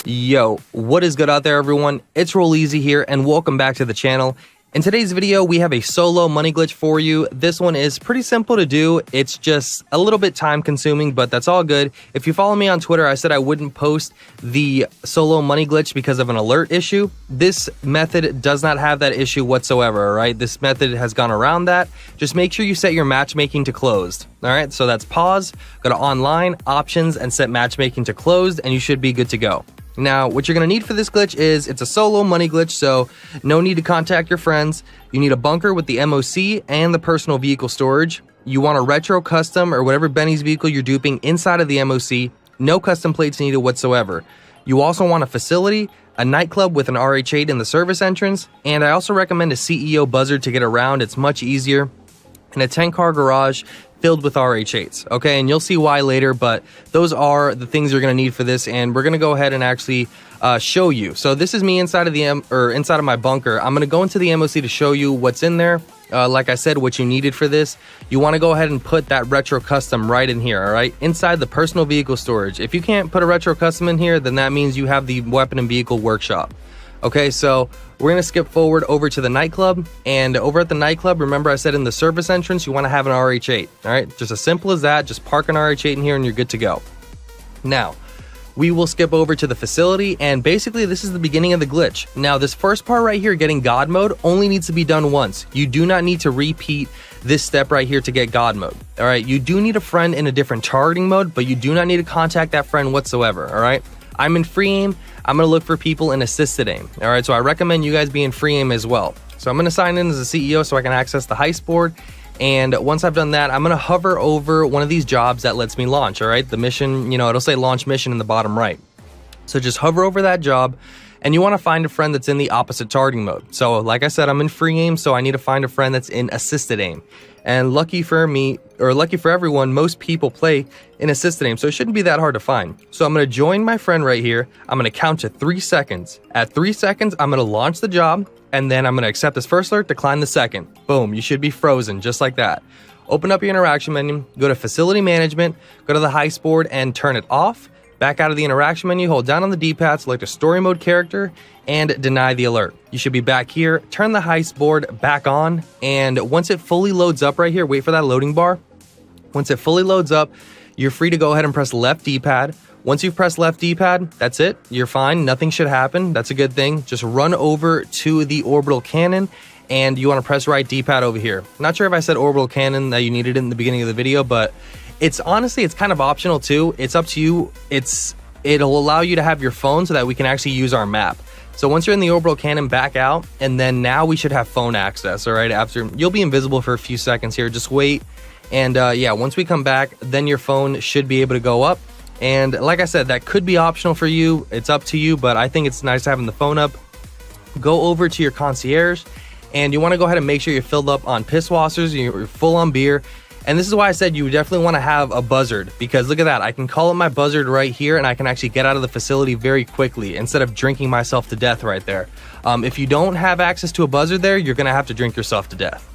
Yo, what is good out there, everyone? It's Roll Easy here, and welcome back to the channel. In today's video, we have a solo money glitch for you. This one is pretty simple to do. It's just a little bit time consuming, but that's all good. If you follow me on Twitter, I said I wouldn't post the solo money glitch because of an alert issue. This method does not have that issue whatsoever, all right? This method has gone around that. Just make sure you set your matchmaking to closed, all right? So that's pause, go to online, options, and set matchmaking to closed, and you should be good to go. Now, what you're going to need for this glitch is, it's a solo money glitch, so no need to contact your friends. You need a bunker with the MOC and the personal vehicle storage. You want a retro custom or whatever Benny's vehicle you're duping inside of the MOC. No custom plates needed whatsoever. You also want a facility, a nightclub with an RH8 in the service entrance, and I also recommend a CEO buzzard to get around. It's much easier. And a 10-car garage filled with RH8s, okay? And you'll see why later, but those are the things you're gonna need for this, and we're gonna go ahead and actually show you. So this is me inside of the inside of my bunker. I'm gonna go into the MOC to show you what's in there. Like I said, what you needed for this, you wanna go ahead and put that retro custom right in here, all right? Inside the personal vehicle storage. If you can't put a retro custom in here, then that means you have the weapon and vehicle workshop. Okay, so we're going to skip forward over to the nightclub, and over at the nightclub, remember I said in the service entrance, you want to have an RH8, all right? Just as simple as that, just park an RH8 in here and you're good to go. Now, we will skip over to the facility, and basically this is the beginning of the glitch. Now, this first part right here, getting God mode, only needs to be done once. You do not need to repeat this step right here to get God mode, all right? You do need a friend in a different targeting mode, but you do not need to contact that friend whatsoever, all right? I'm in free aim. I'm going to look for people in assisted aim. All right, so I recommend you guys be in free aim as well. So I'm going to sign in as a CEO so I can access the heist board. And once I've done that, I'm going to hover over one of these jobs that lets me launch. All right, the mission, you know, it'll say launch mission in the bottom right. So just hover over that job, and you want to find a friend that's in the opposite targeting mode. So like I said, I'm in free aim, so I need to find a friend that's in assisted aim. And lucky for me, or lucky for everyone, most people play in assisted aim, so it shouldn't be that hard to find. So I'm going to join my friend right here. I'm going to count to 3 seconds. At 3 seconds, I'm going to launch the job, and then I'm going to accept this first alert, decline the second. Boom, you should be frozen just like that. Open up your interaction menu, go to facility management, go to the heist board and turn it off. Back out of the interaction menu, hold down on the D-pad, select a story mode character, and deny the alert. You should be back here, turn the heist board back on, and once it fully loads up right here, wait for that loading bar. Once it fully loads up, you're free to go ahead and press left D-pad. Once you've pressed left D-pad, that's it. You're fine. Nothing should happen. That's a good thing. Just run over to the orbital cannon, and you want to press right D-pad over here. Not sure if I said orbital cannon that you needed it in the beginning of the video, but it's honestly, it's kind of optional too. It's up to you. It'll allow you to have your phone so that we can actually use our map. So once you're in the orbital cannon, back out, and then now we should have phone access, all right? After, you'll be invisible for a few seconds here, just wait. And yeah, once we come back, then your phone should be able to go up. And like I said, that could be optional for you. It's up to you, but I think it's nice having the phone up. Go over to your concierge, and you want to go ahead and make sure you're filled up on piss washers, you're full on beer. And this is why I said you definitely want to have a buzzard, because look at that. I can call up my buzzard right here, and I can actually get out of the facility very quickly instead of drinking myself to death right there. If you don't have access to a buzzard there, you're going to have to drink yourself to death,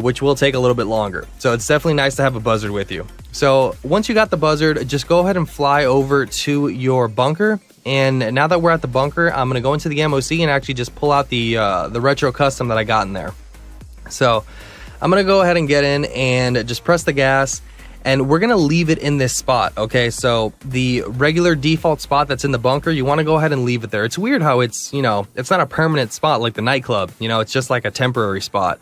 which will take a little bit longer. So it's definitely nice to have a buzzard with you. So once you got the buzzard, just go ahead and fly over to your bunker. And now that we're at the bunker, I'm going to go into the MOC and actually just pull out the retro custom that I got in there. So I'm going to go ahead and get in and just press the gas, and we're going to leave it in this spot, okay? So the regular default spot that's in the bunker, you want to go ahead and leave it there. It's weird how it's, you know, it's not a permanent spot like the nightclub, you know, it's just like a temporary spot.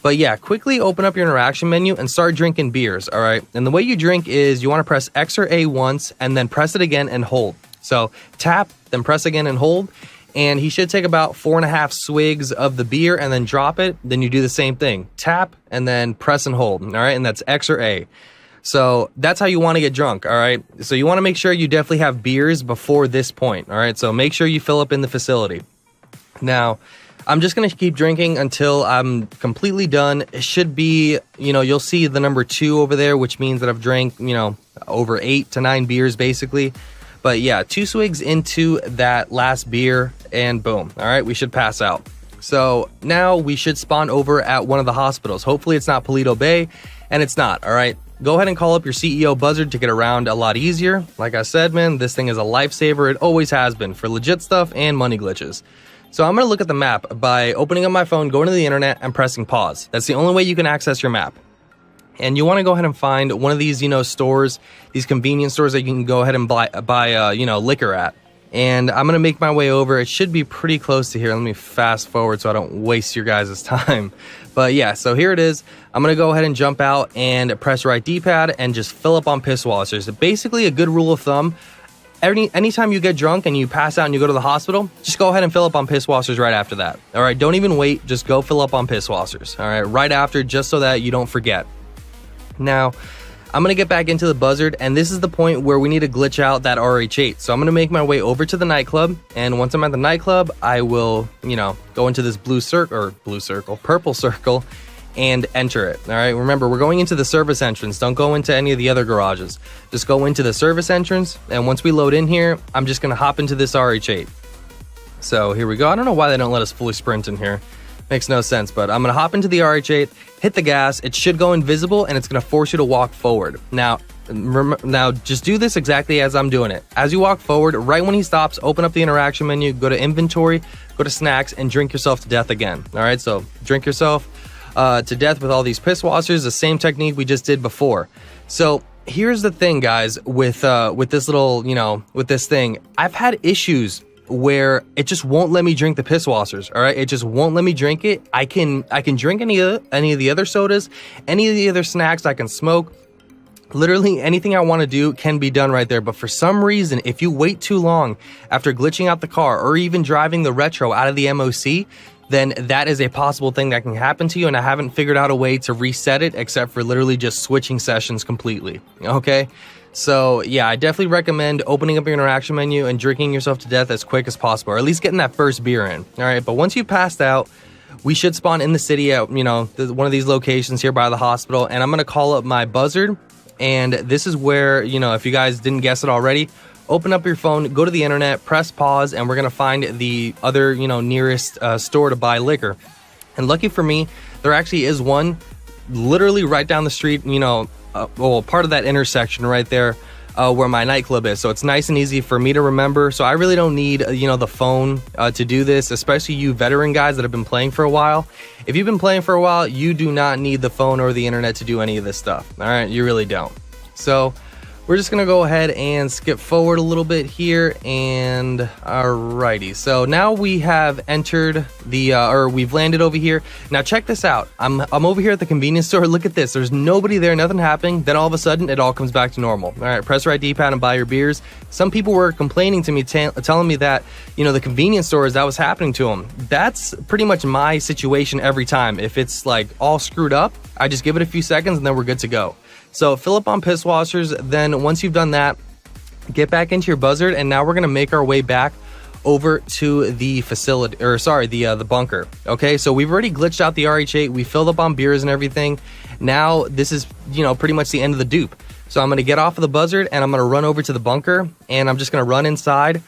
But yeah, quickly open up your interaction menu and start drinking beers, all right? And the way you drink is you want to press X or A once and then press it again and hold. So tap, then press again and hold. And he should take about 4.5 swigs of the beer and then drop it. Then you do the same thing. Tap and then press and hold. All right, and that's X or A. So that's how you want to get drunk. All right, so you want to make sure you definitely have beers before this point. All right, so make sure you fill up in the facility. Now, I'm just going to keep drinking until I'm completely done. It should be, you know, you'll see the number 2 over there, which means that I've drank, you know, over 8 to 9 beers basically. But yeah, 2 swigs into that last beer and boom. All right, we should pass out. So now we should spawn over at one of the hospitals. Hopefully it's not Paleto Bay, and it's not, all right? go ahead and call up your CEO buzzard to get around a lot easier. Like I said, man, this thing is a lifesaver. It always has been for legit stuff and money glitches. So I'm going to look at the map by opening up my phone, going to the internet, and pressing pause. That's the only way you can access your map. And you want to go ahead and find one of these, stores, these convenience stores that you can go ahead and buy liquor at. And I'm going to make my way over. It should be pretty close to here. Let me fast forward so I don't waste your guys' time. But yeah, so here it is. I'm going to go ahead and jump out and press right D-pad and just fill up on piss washers. Basically, a good rule of thumb, anytime you get drunk and you pass out and you go to the hospital, just go ahead and fill up on piss washers right after that. All right, don't even wait. Just go fill up on piss washers. All right, right after, just so that you don't forget. Now, I'm going to get back into the buzzard, and this is the point where we need to glitch out that RH8. So I'm going to make my way over to the nightclub, and once I'm at the nightclub, I will, go into this purple circle, and enter it. All right, remember, we're going into the service entrance. Don't go into any of the other garages. Just go into the service entrance, and once we load in here, I'm just going to hop into this RH8. So here we go. I don't know why they don't let us fully sprint in here. Makes no sense, but I'm going to hop into the RH8, hit the gas. It should go invisible, and it's going to force you to walk forward. Now, just do this exactly as I'm doing it. As you walk forward, right when he stops, open up the interaction menu, go to inventory, go to snacks, and drink yourself to death again. All right, so drink yourself to death with all these piss washers, the same technique we just did before. So here's the thing, guys, with this little, with this thing, I've had issues where it just won't let me drink the piss washers. All right, it just won't let me drink it. I can drink any of the other sodas, any of the other snacks. I can smoke. Literally anything I want to do can be done right there. But for some reason, if you wait too long after glitching out the car or even driving the retro out of the MOC, then that is a possible thing that can happen to you. And I haven't figured out a way to reset it except for literally just switching sessions completely. Okay. So yeah, I definitely recommend opening up your interaction menu and drinking yourself to death as quick as possible, or at least getting that first beer in. All right, but once you've passed out, we should spawn in the city at, one of these locations here by the hospital, and I'm going to call up my buzzard, and this is where, if you guys didn't guess it already, open up your phone, go to the internet, press pause, and we're going to find the other, nearest store to buy liquor. And lucky for me, there actually is one literally right down the street, part of that intersection right there where my nightclub is. So it's nice and easy for me to remember. So I really don't need, the phone to do this, especially you veteran guys that have been playing for a while. If you've been playing for a while, you do not need the phone or the internet to do any of this stuff. All right, you really don't. So we're just gonna go ahead and skip forward a little bit here, and alrighty. So now we have entered the, we've landed over here. Now check this out. I'm over here at the convenience store. Look at this. There's nobody there, nothing happening. Then all of a sudden, it all comes back to normal. All right, press right D-pad and buy your beers. Some people were complaining to me, telling me that, the convenience stores, that was happening to them. That's pretty much my situation every time. If it's like all screwed up, I just give it a few seconds and then we're good to go. So fill up on piss washers, then once you've done that, get back into your buzzard, and now we're going to make our way back over to the facility, the bunker. Okay, so we've already glitched out the RH8, we filled up on beers and everything. Now this is, pretty much the end of the dupe. So I'm going to get off of the buzzard, and I'm going to run over to the bunker, and I'm just going to run inside.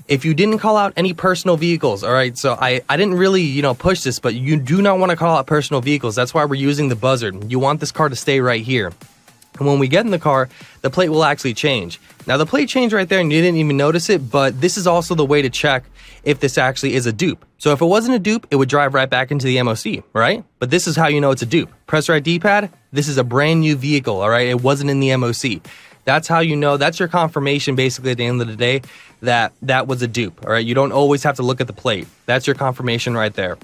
If you didn't call out any personal vehicles, all right, so I didn't really, push this, but you do not want to call out personal vehicles. That's why we're using the buzzard. You want this car to stay right here. And when we get in the car, the plate will actually change. Now, the plate changed right there and you didn't even notice it, but this is also the way to check if this actually is a dupe. So if it wasn't a dupe, it would drive right back into the MOC, right? But this is how you know it's a dupe. Press right D-pad. This is a brand new vehicle, all right? It wasn't in the MOC. That's how you know. That's your confirmation, basically, at the end of the day, that that was a dupe, all right? You don't always have to look at the plate. That's your confirmation right there.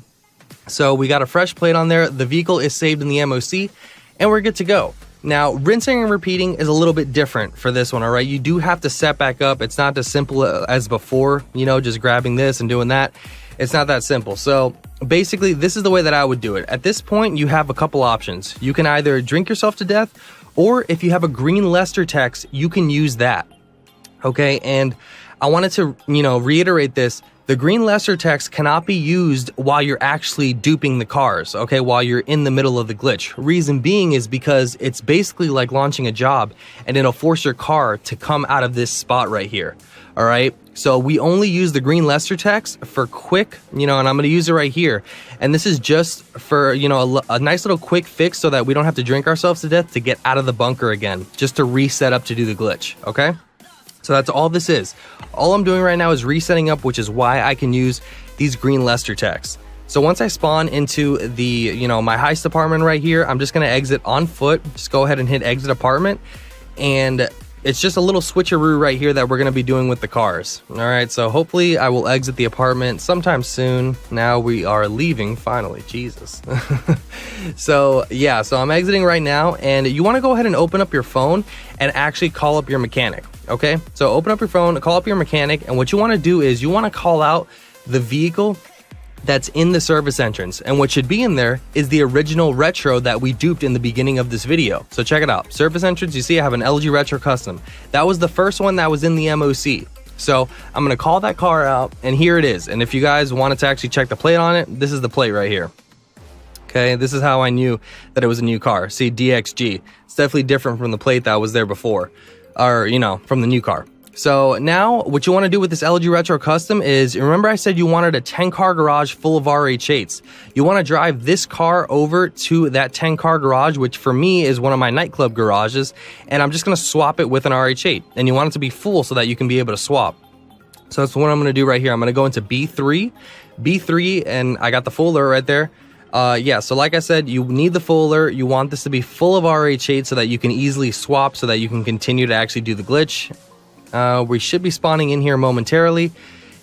So we got a fresh plate on there. The vehicle is saved in the MOC, and we're good to go. Now, rinsing and repeating is a little bit different for this one, all right? You do have to set back up. It's not as simple as before, just grabbing this and doing that. It's not that simple. So basically, this is the way that I would do it. At this point, you have a couple options. You can either drink yourself to death, or if you have a green Lester text, you can use that, okay? And I wanted to, reiterate this. The green Lester text cannot be used while you're actually duping the cars, okay, while you're in the middle of the glitch. Reason being is because it's basically like launching a job, and it'll force your car to come out of this spot right here. All right, so we only use the green Lester text for quick, and I'm going to use it right here. And this is just for, a nice little quick fix so that we don't have to drink ourselves to death to get out of the bunker again, just to reset up to do the glitch, okay? So that's all this is. All I'm doing right now is resetting up, which is why I can use these green Lester texts. So once I spawn into the, my heist apartment right here, I'm just going to exit on foot. Just go ahead and hit exit apartment. And it's just a little switcheroo right here that we're going to be doing with the cars. All right, so hopefully I will exit the apartment sometime soon. Now we are leaving, finally, Jesus. So yeah, so I'm exiting right now, and you want to go ahead and open up your phone and actually call up your mechanic, okay? So open up your phone, call up your mechanic, and what you want to do is you want to call out the vehicle that's in the service entrance, and what should be in there is the original retro that we duped in the beginning of this video. So check it out. Service entrance, you see I have an LG Retro Custom. That was the first one that was in the MOC. So I'm going to call that car out, and here it is. And if you guys wanted to actually check the plate on it, this is the plate right here. Okay, this is how I knew that it was a new car. See, DXG. It's definitely different from the plate that was there before, or from the new car. So now what you want to do with this LG Retro Custom is, remember I said you wanted a 10-car garage full of RH8s. You want to drive this car over to that 10-car garage, which for me is one of my nightclub garages, and I'm just going to swap it with an RH8. And you want it to be full so that you can be able to swap. So that's what I'm going to do right here. I'm going to go into B3, and I got the full alert right there. Yeah, so like I said, you need the full alert. You want this to be full of RH8 so that you can easily swap, so that you can continue to actually do the glitch. We should be spawning in here momentarily,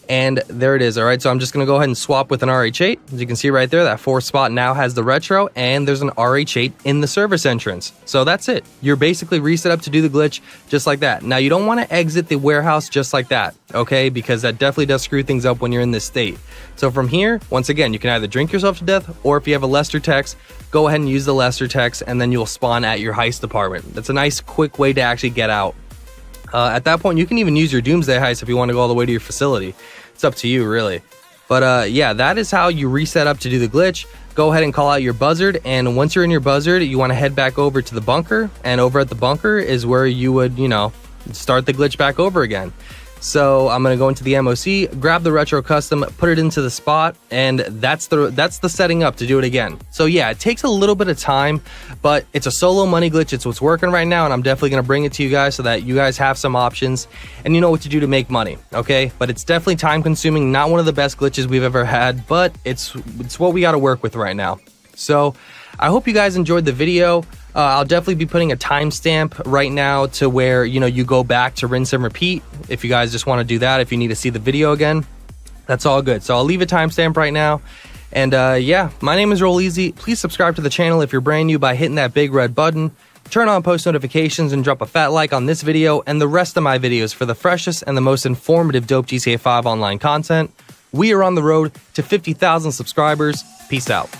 and there it is. All right, so I'm just going to go ahead and swap with an RH8. As you can see right there, that 4th spot now has the retro, and there's an RH8 in the service entrance. So that's it. You're basically reset up to do the glitch just like that. Now, you don't want to exit the warehouse just like that, okay, because that definitely does screw things up when you're in this state. So from here, once again, you can either drink yourself to death, or if you have a Lester text, go ahead and use the Lester text, and then you'll spawn at your heist apartment. That's a nice quick way to actually get out. At that point, you can even use your Doomsday Heist if you want to go all the way to your facility. It's up to you, really. But yeah, that is how you reset up to do the glitch. Go ahead and call out your buzzard, and once you're in your buzzard, you want to head back over to the bunker, and over at the bunker is where you would, start the glitch back over again. So I'm going to go into the MOC, grab the Retro Custom, put it into the spot, and that's the setting up to do it again. So yeah, it takes a little bit of time, but it's a solo money glitch. It's what's working right now, and I'm definitely going to bring it to you guys so that you guys have some options and you know what to do to make money, okay? But it's definitely time consuming, not one of the best glitches we've ever had, but it's what we got to work with right now. So I hope you guys enjoyed the video. I'll definitely be putting a timestamp right now to where, you go back to rinse and repeat. If you guys just want to do that, if you need to see the video again, that's all good. So I'll leave a timestamp right now. And yeah, my name is Roll Easy. Please subscribe to the channel if you're brand new by hitting that big red button. Turn on post notifications and drop a fat like on this video and the rest of my videos for the freshest and the most informative dope GTA 5 online content. We are on the road to 50,000 subscribers. Peace out.